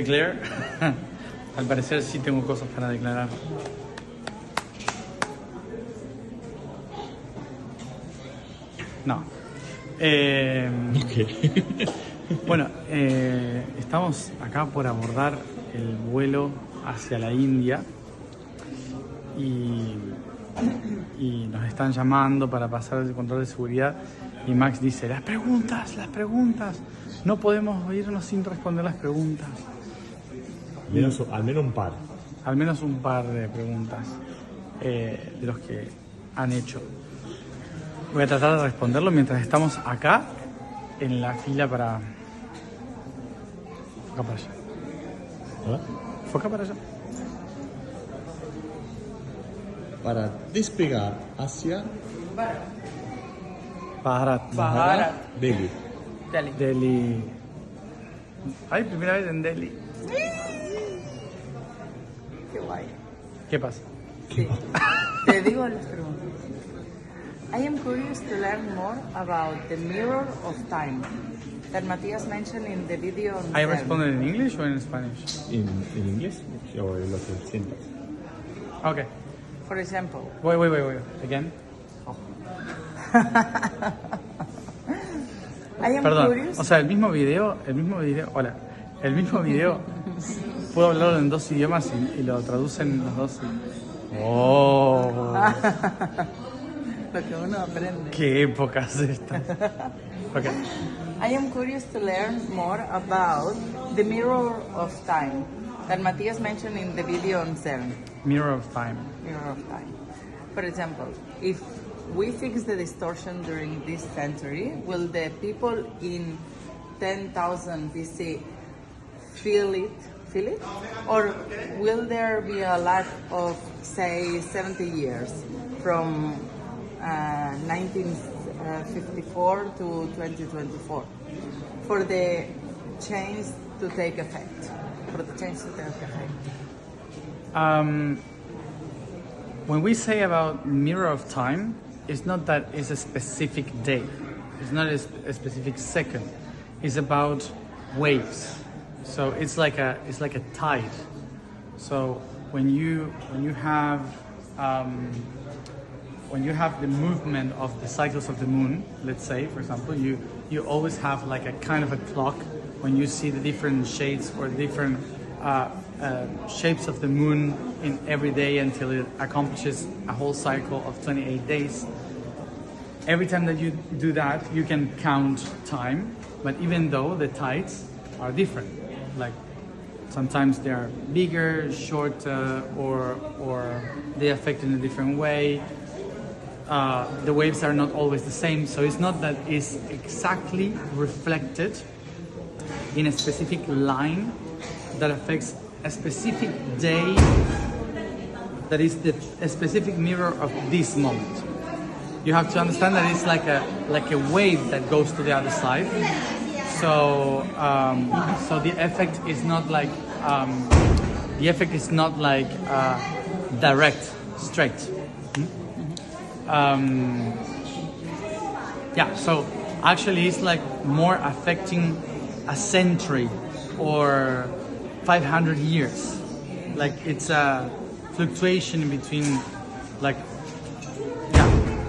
Declare. Al parecer sí tengo cosas para declarar. No. Bueno, estamos acá por abordar el vuelo hacia la India y nos están llamando para pasar el control de seguridad y Max dice, las preguntas, no podemos irnos sin responder las preguntas. Al menos un par. Al menos un par de preguntas de los que han hecho. Voy a tratar de responderlo mientras estamos acá en la fila para... Foca para allá. ¿Ah? Foca para allá. Para despegar hacia Bharat. Delhi. Delhi. Ay, primera vez en Delhi. Qué guay. ¿Qué pasa? Sí. Te digo las preguntas. I am curious to learn more about the mirror of time that Matías mentioned in the video on ¿Hay Zen. responder en English o en Spanish? ¿En inglés o en lo que sientas? Okay. For example, Wait. Again. I am Perdón. curious. O sea, el mismo video. Hola. El mismo video. Puedo hablarlo en dos idiomas y lo traducen los dos. Oh. Lo que uno aprende. Qué épocas estas. Okay. I am curious to learn more about the mirror of time that Matías mentioned in the video on Zen. Mirror of time. Mirror of time. For example, if we fix the distortion during this century, will the people in 10,000 BC feel it? Or will there be a lag of, say, 70 years from 1954 to 2024 for the change to take effect? When we say about mirror of time, it's not that it's a specific day. It's not a specific second. It's about waves. So it's like a tide. So when you have the movement of the cycles of the moon, let's say, for example, you always have like a kind of a clock when you see the different shades or different shapes of the moon in every day until it accomplishes a whole cycle of 28 days. Every time that you do that, you can count time, but even though the tides are different, like sometimes they are bigger, shorter, or they affect in a different way. The waves are not always the same, so it's not that it's exactly reflected in a specific line that affects a specific day that is a specific mirror of this moment. You have to understand that it's like a wave that goes to the other side. So the effect is not like direct, straight. So actually it's like more affecting a century or 500 years. Like it's a fluctuation in between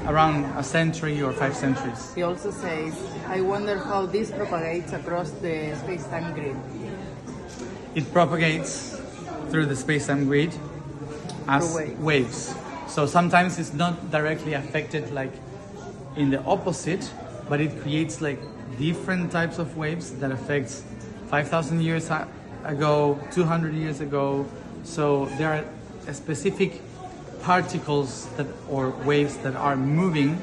around a century or 5 centuries. He also says, I wonder how this propagates across the space-time grid. It propagates through the space-time grid as waves. So sometimes it's not directly affected like in the opposite, but it creates like different types of waves that affects 5,000 years ago, 200 years ago. So there are specific particles or waves that are moving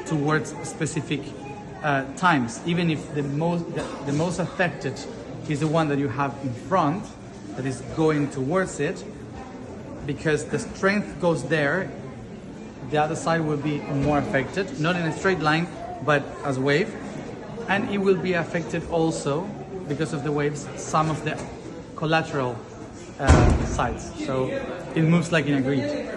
towards specific times. Even if the most affected is the one that you have in front, that is going towards it, because the strength goes there, the other side will be more affected, not in a straight line, but as wave, and it will be affected also because of the waves, some of the collateral sides. So it moves like in a grid.